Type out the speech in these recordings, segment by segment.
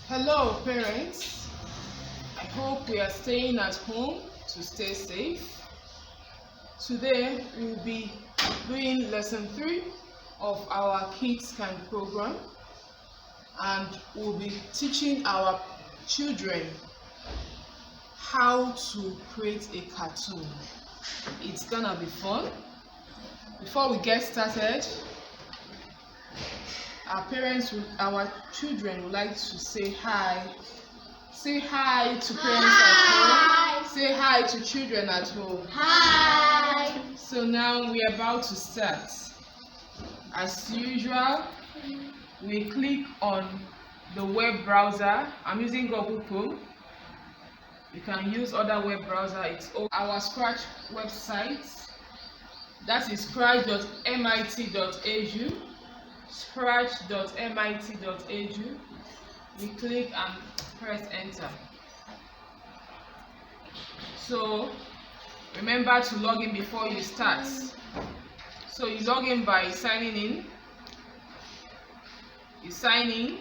Hello parents, I hope we are staying at home to stay safe. Today we will be doing lesson 3 of our Kids Can program, and we'll be teaching our children how to create a cartoon. It's gonna be fun. Before we get started, our children would like to say hi. Say hi to parents at home. Say hi to children at home. Hi. So now we are about to start. As usual, we click on the web browser. I'm using Google Chrome. You can use other web browser. It's our Scratch website. That is scratch.mit.edu. Scratch.mit.edu. We click and press enter. So remember to log in before you start. So you log in by signing in. You sign in.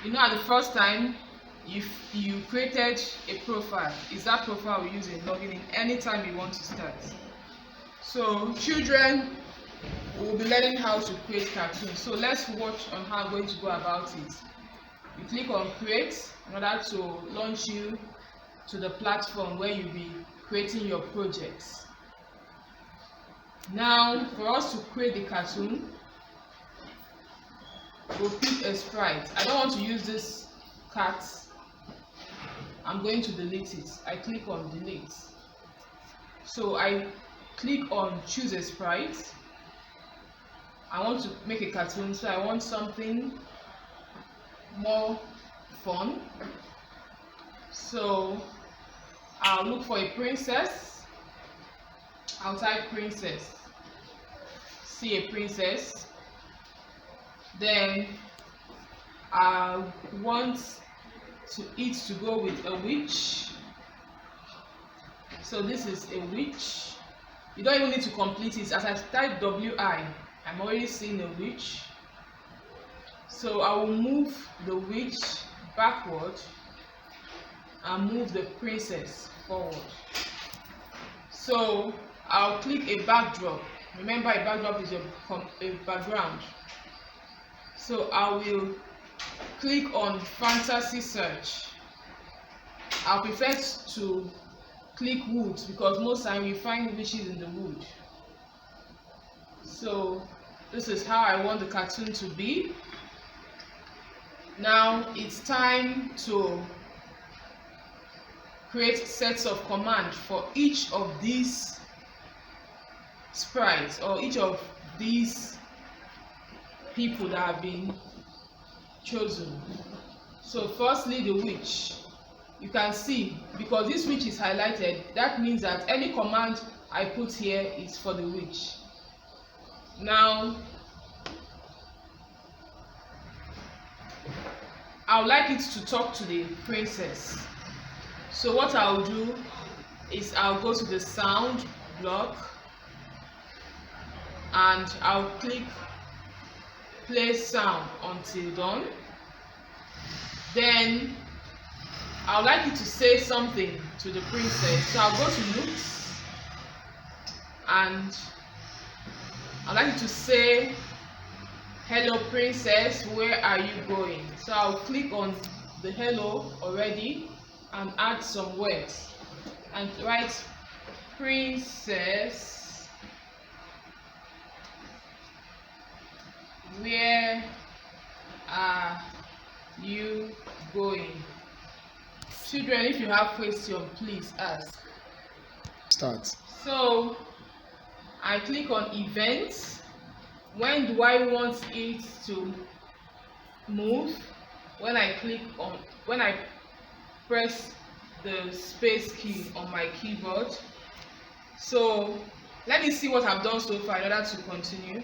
You know, at the first time you created a profile, is that profile we use in logging in anytime you want to start. So children will be learning how to create cartoons. So let's watch on how I'm going to go about it. You click on create in order to launch you to the platform where you'll be creating your projects. Now, for us to create the cartoon, we'll pick a sprite. I don't want to use this cat. I'm going to delete it. I click on delete. So I click on choose a sprite. I want to make a cartoon, so I want something more fun. So I'll look for a princess. I'll type princess. See a princess. Then I want it to go with a witch. So this is a witch. You don't even need to complete it. As I type WI, I'm already seeing a witch. So I will move the witch backward and move the princess forward. So I'll click a backdrop. Remember, a backdrop is a background. So I will click on fantasy search. I'll prefer to click wood because most time we find witches in the wood. So this is how I want the cartoon to be. Now it's time to create sets of commands for each of these sprites or each of these people that have been chosen. So firstly, the witch. You can see, because this witch is highlighted, that means that any command I put here is for the witch. Now I would like it to talk to the princess. So what I'll do is I'll go to the sound block and I'll click play sound until done. Then I would like it to say something to the princess. So I'll go to looks and I'd like it to say, hello princess, where are you going? So I'll click on the hello already and add some words and write princess, where are you going? Children, if you have questions, please ask. Start. So I click on events. When do I want it to move? When I press the space key on my keyboard. So let me see what I've done so far in order to continue.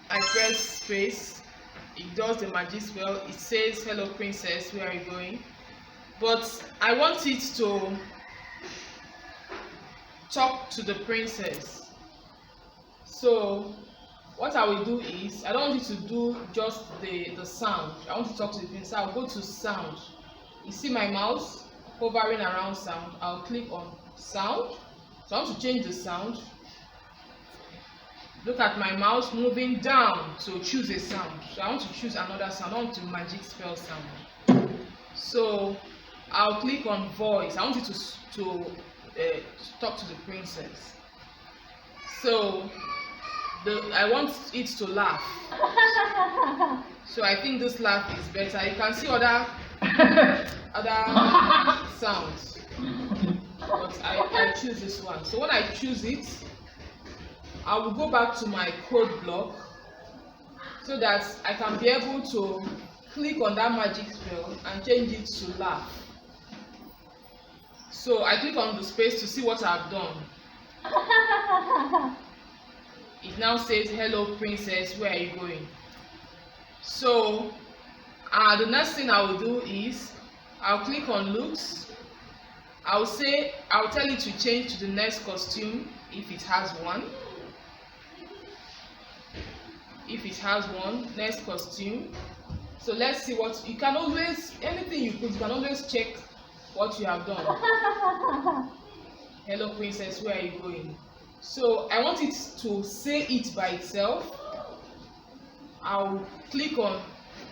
I press space. It does the magic spell. It says, hello princess, where are you going? But I want it to talk to the princess. So what I will do is, I don't want you to do just the sound. I want to talk to the princess. I'll go to sound. You see my mouse hovering around sound. I'll click on sound. So I want to change the sound. Look at my mouse moving down to choose a sound. So I want to choose another sound. I want to magic spell sound. So I'll click on voice. I want you to talk to the princess. So I want it to laugh. So I think this laugh is better. You can see other sounds, but I choose this one. So when I choose it, I will go back to my code block so that I can be able to click on that magic spell and change it to laugh. So I click on the space to see what I've done. It now says, hello princess, where are you going? So the next thing I will do is I'll click on looks. I'll tell it to change to the next costume if it has one. If it has one, next costume. So let's see what you can always, anything you put, you can always check what you have done. Hello princess, where are you going? So I want it to say it by itself. I'll click on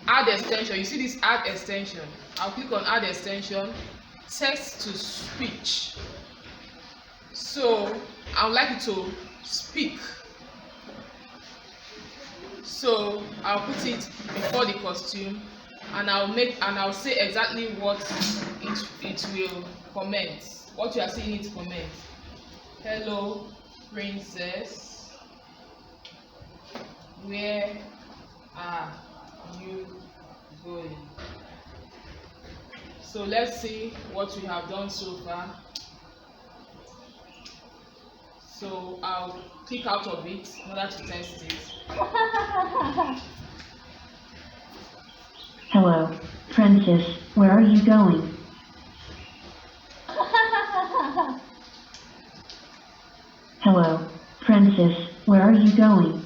add extension. You see this add extension. I'll click on add extension, text to speech. So I would like it to speak. So I'll put it before the costume, and I'll say exactly what it will comment. What you are seeing it comment. Hello princess, where are you going? So let's see what we have done so far. So I'll click out of it in order to test it. Hello, princess, where are you going? Hello, princess, where are you going?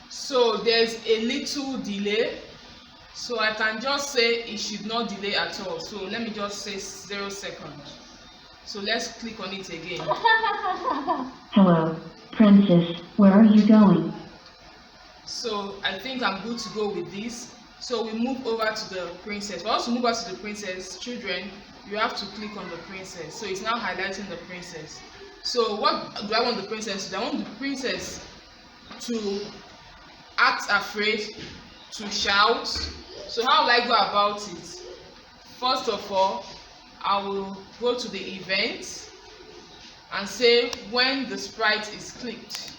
So there's a little delay. So I can just say it should not delay at all. So let me just say 0 seconds. So let's click on it again. Hello, princess, where are you going? So I think I'm good to go with this. So we move over to the princess. For us to move over to the princess, children, you have to click on the princess. So it's now highlighting the princess. So what do I want the princess to do? I want the princess to act afraid, to shout. So how will I go about it? First of all, I will go to the event and say when the sprite is clicked,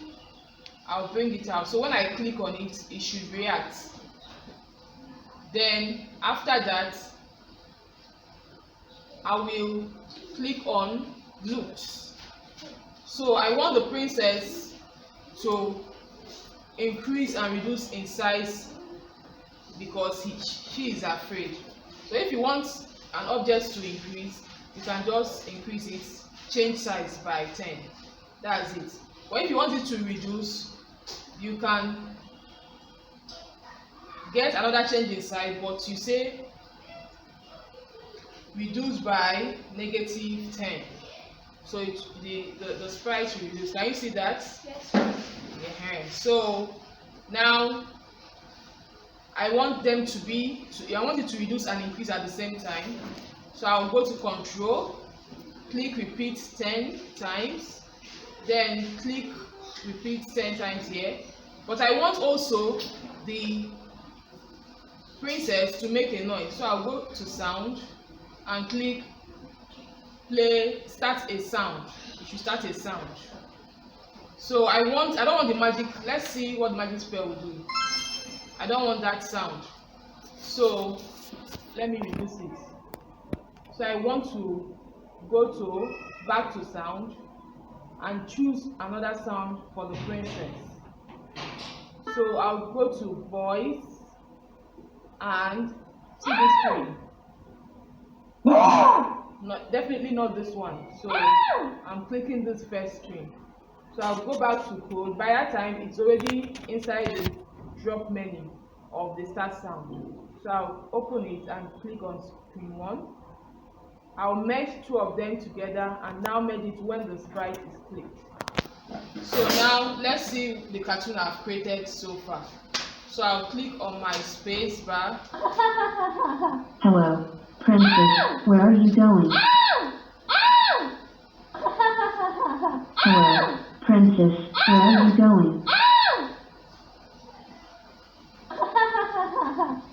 I'll bring it out. So when I click on it, it should react. Then after that, I will click on looks. So I want the princess to increase and reduce in size because she is afraid. So if you want an object to increase, you can just increase it, change size by 10. That's it. But if you want it to reduce, you can get another change in size, but you say reduce by -10. So the sprite will reduce. Can you see that? Yes. Yeah. So now I want them to be, I want it to reduce and increase at the same time. So I'll go to control, click repeat 10 times, then click repeat 10 times here. But I want also the princess to make a noise. So I'll go to sound and click play, start a sound. You should start a sound. So I don't want the magic. Let's see what magic spell will do. I don't want that sound. So let me reduce it. So I want to go back to sound and choose another sound for the princess. So I'll go to voice and see this screen. Definitely not this one. So I'm clicking this first screen. So I'll go back to code. By that time, it's already inside the drop menu of the start sound. So I'll open it and click on screen 1. I'll merge two of them together and now merge it when the sprite is clicked. So now let's see the cartoon I've created so far. So I'll click on my space bar. Hello, princess, where are you going? Hello, princess, where are you going?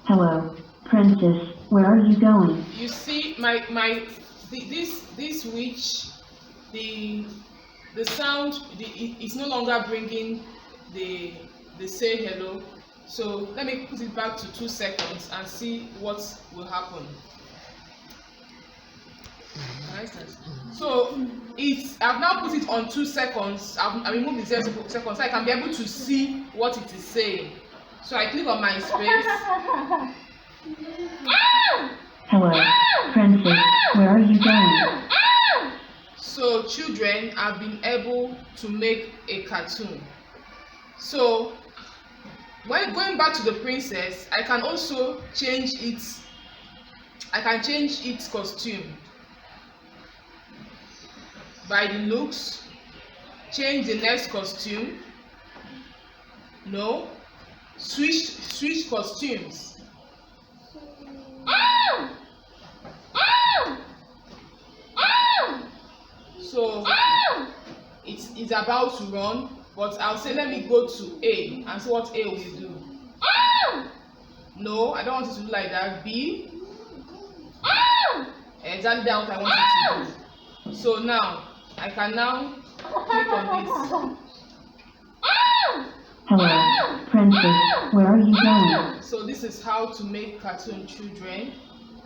Hello, princess, where are you going? You see this switch, the sound it's no longer bringing the say hello. So let me put it back to 2 seconds and see what will happen. So I've now put it on 2 seconds. I removed the 0 seconds so I can be able to see what it is saying. So I click on my space. Hello, princess, where are you going? So children have been able to make a cartoon. So when going back to the princess, I can also change its costume by the looks. Change the next costume. No, switch costumes. So it's about to run, but I'll say let me go to A and see what A will do. No, I don't want it to do like that. B. Exactly that what I want it to do. So now I can now click on this. Hello, princess, where are you going? So this is how to make cartoon, children.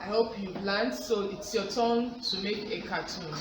I hope you've learned. So it's your turn to make a cartoon.